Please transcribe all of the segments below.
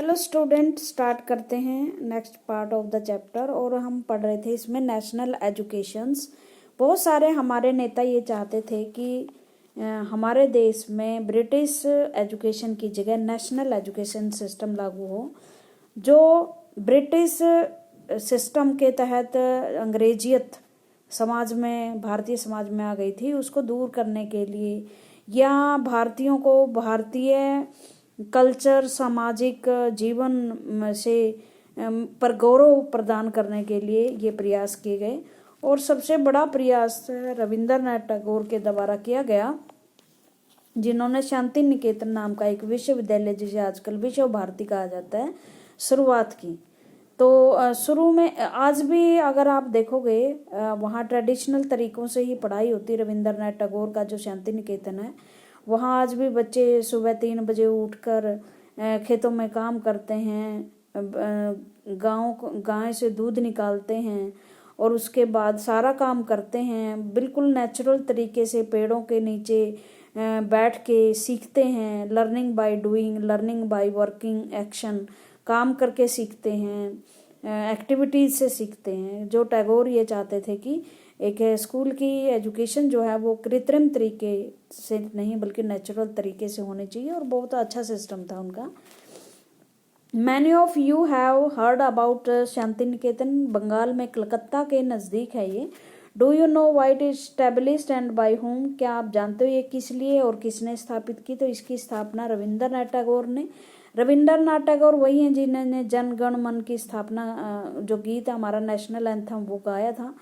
Hello student, start करते हैं next part of the chapter. और हम पढ़ रहे थे इसमें नेशनल एजुकेशंस। बहुत सारे हमारे नेता ये चाहते थे कि हमारे देश में ब्रिटिश एजुकेशन की जगह नेशनल एजुकेशन सिस्टम लागू हो। जो ब्रिटिश सिस्टम के तहत अंग्रेजियत समाज में, भारतीय समाज में आ गई थी, उसको दूर करने के लिए या भारतीयों को भारतीय कल्चर, सामाजिक जीवन से पर गौरव प्रदान करने के लिए ये प्रयास किए गए। और सबसे बड़ा प्रयास रविंद्रनाथ टैगोर के द्वारा किया गया, जिन्होंने शांति निकेतन नाम का एक विश्वविद्यालय, जिसे आजकल विश्व भारती कहा जाता है, शुरुआत की। तो शुरू में आज भी अगर आप देखोगे वहाँ ट्रेडिशनल तरीकों से ही पढ़ाई होती। रविंद्रनाथ टैगोर का जो शांति निकेतन है, वहाँ आज भी बच्चे सुबह 3 बजे उठकर खेतों में काम करते हैं, गाय से दूध निकालते हैं और उसके बाद सारा काम करते हैं। बिल्कुल नेचुरल तरीके से पेड़ों के नीचे बैठ के सीखते हैं। Learning by doing, learning by working action, काम करके सीखते हैं, एक्टिविटीज़ से सीखते हैं। जो टैगोर ये चाहते थे कि एक स्कूल की एजुकेशन जो है वो कृत्रिम तरीके से नहीं बल्कि नेचुरल तरीके से होनी चाहिए, और बहुत अच्छा सिस्टम था उनका। Many of you have heard about Shanti Niketan. Bengal में कलकत्ता के नज़दीक है ये। Do you know why it is established and by whom? क्या आप जानते हो ये किस लिए और किसने स्थापित की? तो इसकी स्थापना रविंद्रनाथ टैगोर ने। रविंद्रनाथ टैगोर वही हैं जिन्होंने जन गण मन की स्थापना, जो गीत हमारा नेशनल एंथम, वो गाया था।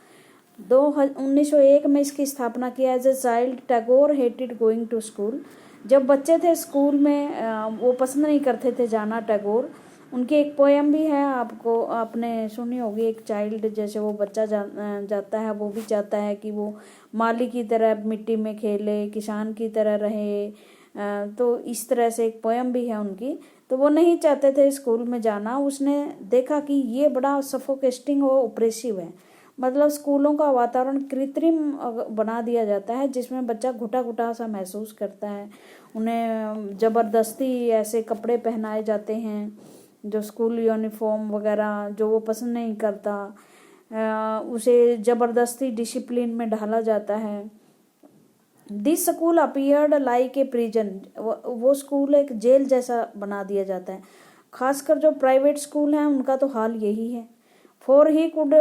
1901 में इसकी स्थापना किया। As a child Tagore hated going to school. जब बच्चे थे स्कूल में वो पसंद नहीं करते थे जाना। टैगोर, उनकी एक पोएम भी है, आपने सुनी होगी। एक चाइल्ड, जैसे वो बच्चा जाता है, वो भी चाहता है कि वो माली की तरह मिट्टी में खेले, किसान की तरह रहे। तो इस तरह से एक पोएम भी है उनकी। तो वो नहीं चाहते थे स्कूल में जाना। उसने देखा कि ये बड़ा सफोकेटिंग और ऑप्रेसिव है, मतलब स्कूलों का वातावरण कृत्रिम बना दिया जाता है, जिसमें बच्चा घुटा घुटा सा महसूस करता है। उन्हें ज़बरदस्ती ऐसे कपड़े पहनाए जाते हैं, जो स्कूल यूनिफॉर्म वगैरह, जो वो पसंद नहीं करता। उसे ज़बरदस्ती डिसिप्लिन में ढाला जाता है। This school appeared like a prison. वो स्कूल एक जेल जैसा बना दिया जाता है। खासकर जो प्राइवेट स्कूल हैं उनका तो हाल यही है। For he could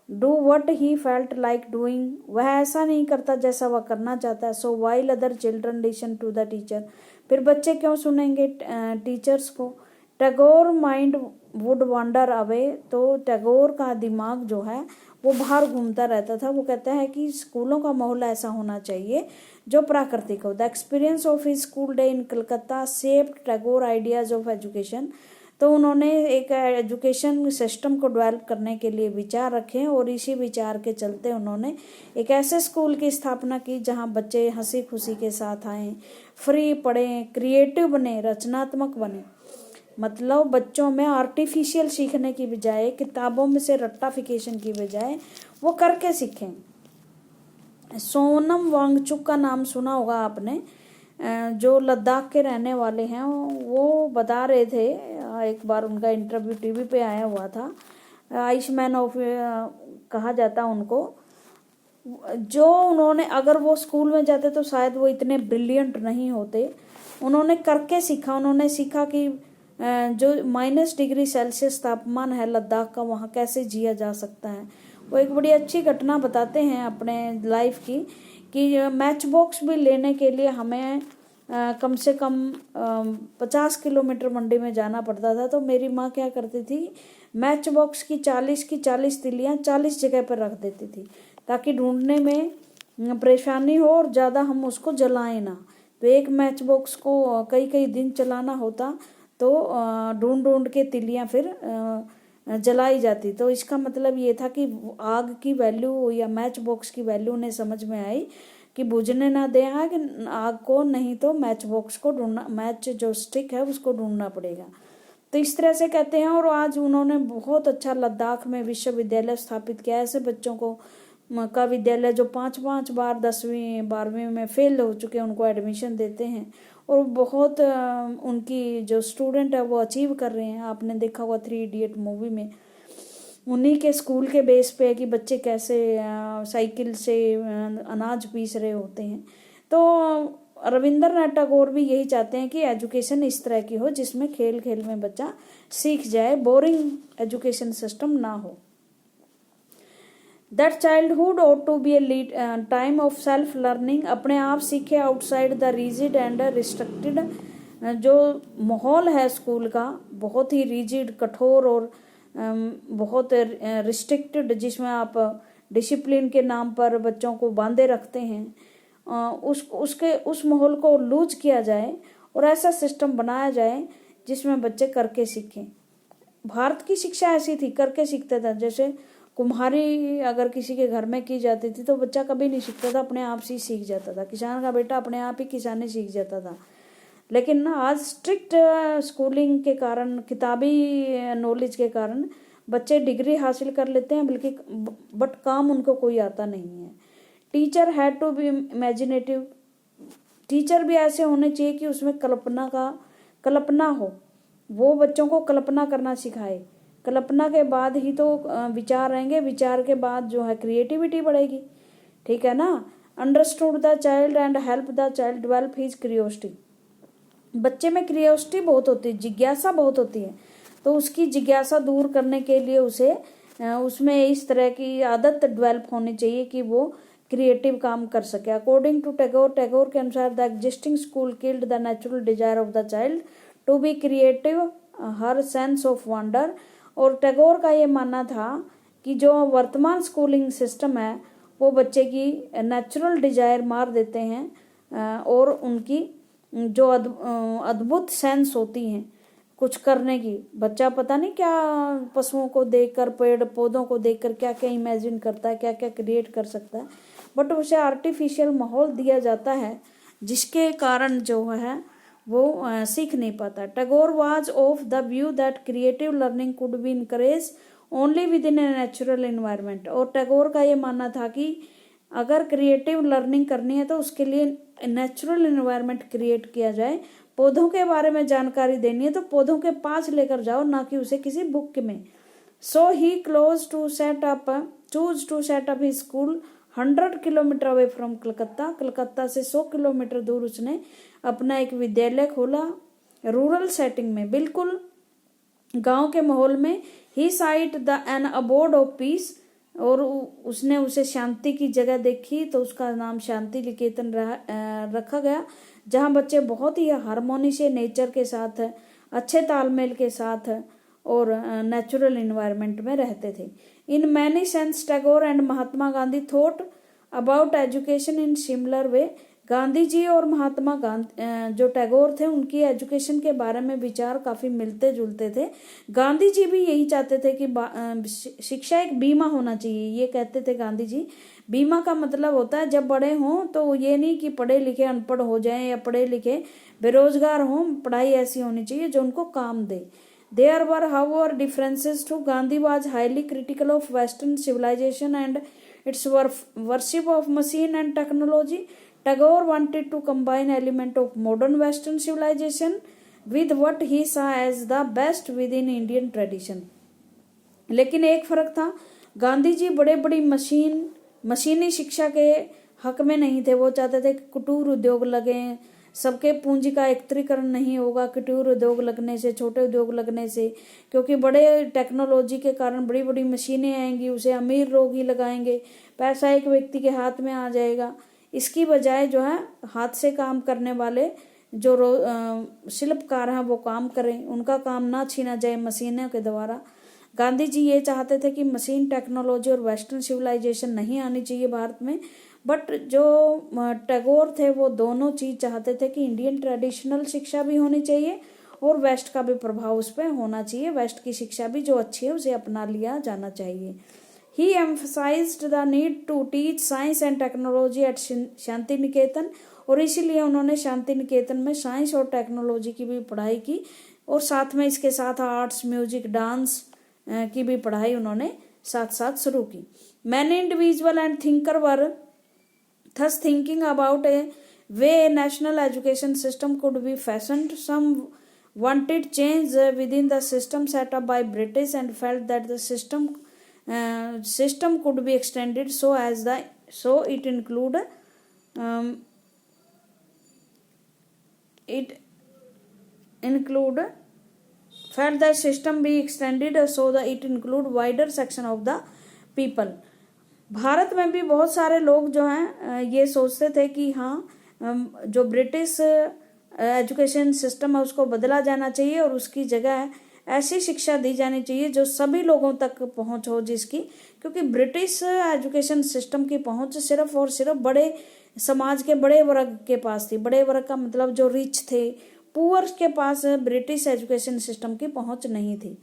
do what he felt like doing. वह ऐसा नहीं करता जैसा वह करना चाहता है। So while other children listen to the teacher. फिर बच्चे क्यों सुनेंगे टीचर्स को? Tagore mind would wander away. तो टैगोर का दिमाग जो है वो बाहर घूमता रहता था। वो कहता है कि स्कूलों का माहौल ऐसा होना चाहिए जो प्राकृतिक हो। The experience of his school day in Calcutta shaped Tagore ideas of education. तो उन्होंने एक एजुकेशन सिस्टम को डेवलप करने के लिए विचार रखे, और इसी विचार के चलते उन्होंने एक ऐसे स्कूल की स्थापना की जहां बच्चे हंसी खुशी के साथ आएँ, फ्री पढ़ें, क्रिएटिव बने, रचनात्मक बने। मतलब बच्चों में आर्टिफिशियल सीखने की बजाय, किताबों में से रट्टाफिकेशन की बजाय वो करके सीखें। सोनम वांगचुक का नाम सुना होगा आपने, जो लद्दाख के रहने वाले हैं। वो बता रहे थे, एक बार उनका इंटरव्यू टीवी पे आया हुआ था। आइसमैन ऑफ कहा जाता उनको। जो उन्होंने, अगर वो स्कूल में जाते तो शायद वो इतने ब्रिलियंट नहीं होते। उन्होंने करके सीखा। उन्होंने सीखा कि जो -डिग्री सेल्सियस तापमान है लद्दाख का, वहाँ कैसे जिया जा सकता है। वो एक बड़ी अच्छी घटना बताते हैं अपने लाइफ की, कि मैच बॉक्स भी लेने के लिए हमें कम से कम 50 किलोमीटर मंडी में जाना पड़ता था। तो मेरी माँ क्या करती थी, मैच बॉक्स की 40 तिलियाँ 40 जगह पर रख देती थी, ताकि ढूंढने में परेशानी हो और ज़्यादा हम उसको जलाएं ना। तो एक मैच बॉक्स को कई कई दिन चलाना होता, तो ढूंढ के तिलियाँ फिर जलाई जाती। तो इसका मतलब ये था कि आग की वैल्यू या मैच बॉक्स की वैल्यू उन्हें समझ में आई कि बुझने ना दें आग को, नहीं तो मैच बॉक्स को ढूंढना, मैच जो स्टिक है उसको ढूंढना पड़ेगा। तो इस तरह से कहते हैं। और आज उन्होंने बहुत अच्छा लद्दाख में विश्वविद्यालय स्थापित किया। ऐसे बच्चों को का विद्यालय जो 5 बार 10वीं 12वीं में फेल हो चुके हैं, उनको एडमिशन देते हैं। और बहुत उनकी जो स्टूडेंट है वो अचीव कर रहे हैं। आपने देखा होगा 3 इडियट मूवी में, उन्हीं के स्कूल के बेस पे है कि बच्चे कैसे साइकिल से अनाज पीस रहे होते हैं। तो रविंद्रनाथ टैगोर भी यही चाहते हैं कि एजुकेशन इस तरह की हो जिसमें खेल खेल में बच्चा सीख जाए, बोरिंग एजुकेशन सिस्टम ना हो। That childhood ought to be a time of self learning, अपने आप सीखे outside the rigid and restricted. जो माहौल है स्कूल का बहुत ही रिजिड, कठोर और बहुत रिस्ट्रिक्टेड, जिसमें आप डिसिप्लिन के नाम पर बच्चों को बांधे रखते हैं, उस माहौल को लूज किया जाए और ऐसा सिस्टम बनाया जाए जिसमें बच्चे करके सीखें। भारत की शिक्षा ऐसी थी, करके सीखता था। जैसे कुम्हारी अगर किसी के घर में की जाती थी तो बच्चा कभी नहीं सीखता था, अपने आप से सीख जाता था। किसान का बेटा अपने आप ही किसानी सीख जाता था। लेकिन ना आज स्ट्रिक्ट स्कूलिंग के कारण, किताबी नॉलेज के कारण बच्चे डिग्री हासिल कर लेते हैं, बट काम उनको कोई आता नहीं है। Teacher had to be imaginative, teacher भी ऐसे होने चाहिए कि उसमें कल्पना हो, वो बच्चों को कल्पना करना सिखाए। कल्पना के बाद ही तो विचार आएंगे, विचार के बाद जो है क्रिएटिविटी बढ़ेगी, ठीक है ना। Understood the child and help the child develop his curiosity, बच्चे में क्यूरियोसिटी बहुत होती है, जिज्ञासा बहुत होती है, तो उसकी जिज्ञासा दूर करने के लिए उसे उसमें इस तरह की आदत डेवलप होनी चाहिए कि वो क्रिएटिव काम कर सके। अकॉर्डिंग टू टैगोर के अनुसार the existing school killed the natural desire of the child to be creative, her sense of wonder. और टैगोर का ये मानना था कि जो वर्तमान स्कूलिंग सिस्टम है वो बच्चे की नेचुरल डिजायर मार देते हैं और उनकी जो अद्भुत सेंस होती हैं कुछ करने की। बच्चा पता नहीं क्या पशुओं को देखकर, पेड़ पौधों को देखकर क्या क्या इमेजिन करता है, क्या क्या क्रिएट कर सकता है, बट उसे आर्टिफिशियल माहौल दिया जाता है जिसके कारण जो है वो सीख नहीं पाता। Tagore was of the view that creative learning could be encourage only with in a natural environment. और टैगोर का ये मानना था कि अगर क्रिएटिव लर्निंग करनी है तो उसके लिए नेचुरल इन्वायरमेंट क्रिएट किया जाए। पौधों के बारे में जानकारी देनी है तो पौधों के पास लेकर जाओ, ना कि उसे किसी बुक में। So he choose to set up his school 100 kilometre away from Calcutta, Calcutta से 100 किलोमीटर दूर उसने अपना एक विद्यालय खोला, रूरल सेटिंग में, बिल्कुल गांव के माहौल में। He sight the an abode of peace, और उसने उसे शांति की जगह देखी तो उसका नाम शांति निकेतन रखा गया, जहां बच्चे बहुत ही हारमोनी से नेचर के साथ, अच्छे तालमेल के साथ और नेचुरल इन्वायरमेंट में रहते थे। In many sense Tagore and Mahatma Gandhi thought about education in similar way. Gandhi ji और महात्मा गांधी जो टैगोर थे उनकी एजुकेशन के बारे में विचार काफी मिलते जुलते थे। गांधी जी भी यही चाहते थे कि शिक्षा एक बीमा होना चाहिए। ये कहते थे गांधी जी, बीमा का मतलब होता है जब बड़े हों तो ये नहीं कि पढ़े लिखे अनपढ़ हो जाएं या पढ़े लिखे बेरोजगार हों, पढ़ाई ऐसी होनी चाहिए जो उनको काम दे। There were, however, differences too. Gandhi was highly critical of Western civilization and its worship of machine and technology. Tagore wanted to combine element of modern Western civilization with what he saw as the best within Indian tradition. लेकिन एक फर्क था, गांधी जी बड़े बड़ी मशीनी शिक्षा के हक में नहीं थे। वो चाहते थे कि कुटीर उद्योग लगे, सबके पूंजी का एकत्रीकरण नहीं होगा कुटीर उद्योग लगने से, छोटे उद्योग लगने से, क्योंकि बड़े टेक्नोलॉजी के कारण बड़ी बड़ी मशीनें आएंगी, उसे अमीर लोग ही लगाएंगे, पैसा एक व्यक्ति के हाथ में आ जाएगा। इसकी बजाय जो है हाथ से काम करने वाले जो शिल्पकार हैं वो काम करें, उनका काम ना छीना जाए मशीनों के द्वारा। गांधी जी ये चाहते थे कि मशीन टेक्नोलॉजी और वेस्टर्न सिविलाइजेशन नहीं आनी चाहिए भारत में, बट जो टैगोर थे वो दोनों चीज चाहते थे कि इंडियन ट्रेडिशनल शिक्षा भी होनी चाहिए और वेस्ट का भी प्रभाव उस पर होना चाहिए। वेस्ट की शिक्षा भी जो अच्छी है उसे अपना लिया जाना चाहिए। He emphasised the need to teach science and technology at Shanti Niketan, और इसीलिए उन्होंने शांति निकेतन में साइंस और टेक्नोलॉजी की भी पढ़ाई की, और साथ में इसके साथ आर्ट्स, म्यूजिक, डांस की भी पढ़ाई उन्होंने साथ साथ शुरू की। Many individual and thinker were thus thinking about a way national education system could be fashioned. Some wanted change within the system set up by British and felt that the system could be extended so it include felt that system be extended so that it include wider section of the people. Bharat में भी बहुत सारे लोग जो हैं ये सोचते थे कि हाँ जो ब्रिटिश एजुकेशन सिस्टम है उसको बदला जाना चाहिए और उसकी जगह ऐसी शिक्षा दी जानी चाहिए जो सभी लोगों तक पहुंच हो जिसकी, क्योंकि ब्रिटिश एजुकेशन सिस्टम की पहुंच सिर्फ और सिर्फ बड़े समाज के बड़े वर्ग के पास थी। बड़े वर्ग का मतलब जो रिच थे, पुअर के पास ब्रिटिश एजुकेशन सिस्टम की पहुंच नहीं थी।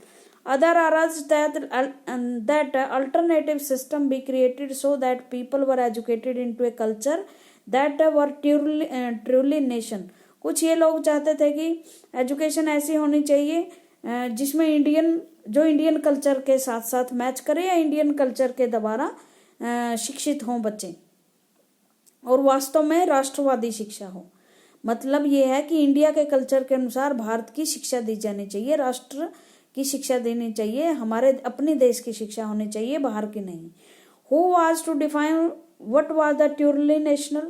Other urged that alternative system be created so that people were educated into a culture that were truly nation. कुछ ये लोग चाहते थे कि एजुकेशन ऐसी होनी चाहिए जिसमें इंडियन कल्चर के साथ साथ मैच करे या इंडियन कल्चर के द्वारा शिक्षित हों बच्चे और वास्तव में राष्ट्रवादी शिक्षा हो। मतलब ये है कि इंडिया के कल्चर के अनुसार भारत की शिक्षा दी जानी चाहिए, राष्ट्र की शिक्षा देनी चाहिए, हमारे अपने देश की शिक्षा होनी चाहिए, बाहर की नहीं। Who was to define what was the truly national?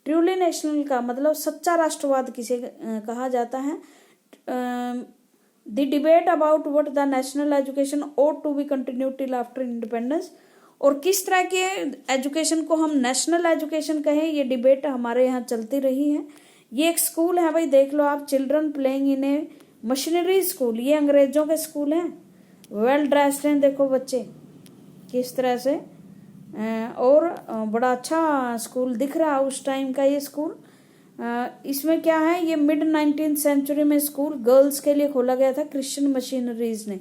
Truly national का मतलब सच्चा राष्ट्रवाद किसे कहा जाता है? The debate about what the national education ought to be continued till after independence। और किस तरह के एजुकेशन को हम नेशनल एजुकेशन कहें, ये डिबेट हमारे यहाँ चलती रही है। ये एक स्कूल है भाई, देख लो आप, children playing in A machinery school, ये अंग्रेजों के स्कूल हैं। वेल ड्रेस्ड हैं, देखो बच्चे किस तरह से, और बड़ा अच्छा स्कूल दिख रहा है उस टाइम का ये स्कूल। इसमें क्या है, ये मिड 19th सेंचुरी में स्कूल गर्ल्स के लिए खोला गया था क्रिश्चियन मिशनरीज ने।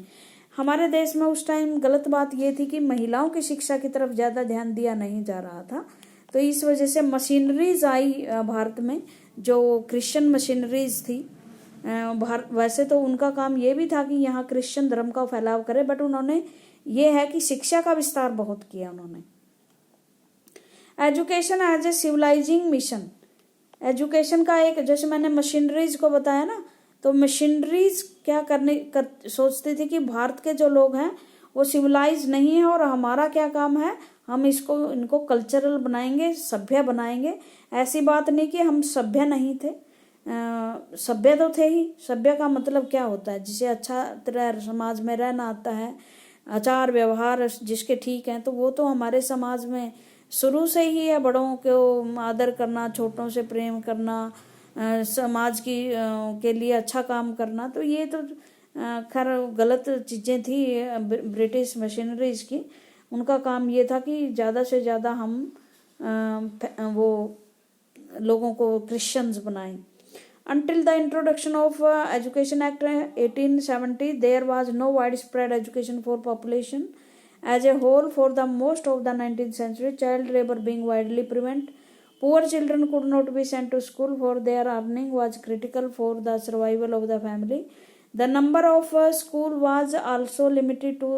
हमारे देश में उस टाइम गलत बात ये थी कि महिलाओं की शिक्षा की तरफ ज़्यादा ध्यान दिया नहीं जा रहा था, तो इस वजह से मशीनरीज आई भारत में जो क्रिश्चियन मशीनरीज थी। वैसे तो उनका काम ये भी था कि यहाँ क्रिश्चियन धर्म का फैलाव करे, बट उन्होंने ये है कि शिक्षा का विस्तार बहुत किया उन्होंने। Education as a civilising mission, education का एक, जैसे मैंने मशीनरीज को बताया ना, तो मशीनरीज क्या सोचती थी कि भारत के जो लोग हैं वो सिविलाइज नहीं है और हमारा क्या काम है, हम इनको कल्चरल बनाएंगे, सभ्य बनाएंगे। ऐसी बात नहीं कि हम सभ्य नहीं थे, सभ्य तो थे ही। सभ्य का मतलब क्या होता है, जिसे अच्छा तरह समाज में रहना आता है, आचार व्यवहार जिसके ठीक हैं, तो वो तो हमारे समाज में शुरू से ही है। बड़ों को आदर करना, छोटों से प्रेम करना, समाज के लिए अच्छा काम करना, तो ये तो खैर गलत चीज़ें थी ब्रिटिश मशीनरीज की। उनका काम ये था कि ज़्यादा से ज़्यादा हम वो लोगों को क्रिश्चियंस बनाएं। Until the introduction of Education Act 1870, there was no widespread education for population as a whole for the most of the 19th century, child labor being widely prevalent. Poor children could not be sent to school for their earning was critical for the survival of the family. The number of school was also limited to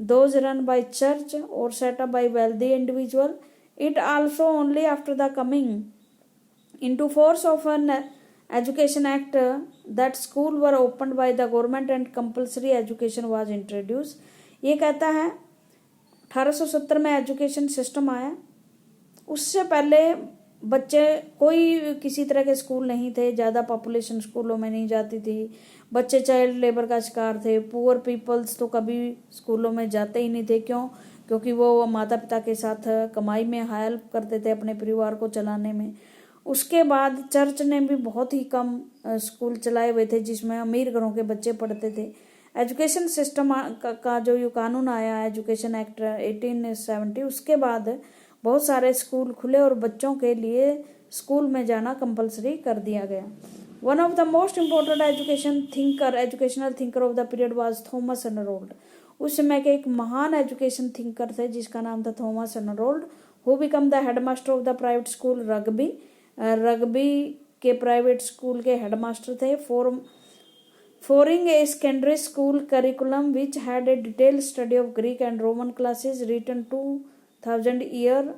those run by church or set up by wealthy individual. It also only after the coming into force of an Education Act that school were opened by the government and compulsory education was introduced। ये कहता है 1870 में education system आया, उससे पहले बच्चे कोई किसी तरह के स्कूल नहीं थे, ज़्यादा पॉपुलेशन स्कूलों में नहीं जाती थी, बच्चे चाइल्ड लेबर का शिकार थे। पुअर पीपल्स तो कभी स्कूलों में जाते ही नहीं थे, क्यों? क्योंकि वो माता पिता के साथ कमाई में हेल्प करते थे अपने परिवार को चलाने में। उसके बाद चर्च ने भी बहुत ही कम स्कूल चलाए हुए थे जिसमें अमीर घरों के बच्चे पढ़ते थे। एजुकेशन सिस्टम का जो ये कानून आया, एजुकेशन एक्ट 1870, उसके बाद बहुत सारे स्कूल खुले और बच्चों के लिए स्कूल में जाना कंपलसरी कर दिया गया। One of the most important educational thinker of the period was Thomas enrolled. उस समय के एक महान एजुकेशन थिंकर थे जिसका नाम था Thomas Arnold, who became the headmaster of the private school Rugby के प्राइवेट स्कूल के हेडमास्टर थे। Forming a secondary school curriculum which had a detail study of Greek and Roman classes written 2000 year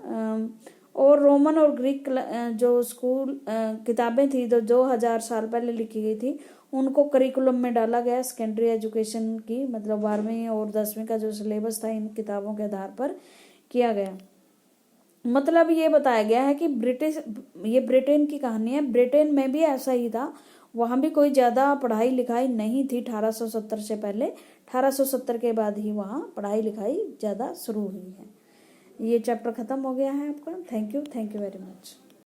और Roman और Greek जो school किताबें थी जो 2000 साल पहले लिखी गई थी उनको करिकुलम में डाला गया सेकेंडरी एजुकेशन की, मतलब 12वीं और 10वीं का जो सिलेबस था इन किताबों के आधार पर किया गया। मतलब ये बताया गया है कि ये ब्रिटेन की कहानी है। ब्रिटेन में भी ऐसा ही था, वहाँ भी कोई ज़्यादा पढ़ाई लिखाई नहीं थी 1870 से पहले। 1870 के बाद ही वहाँ पढ़ाई लिखाई ज़्यादा शुरू हुई है। ये चैप्टर ख़त्म हो गया है आपका। Thank you very much.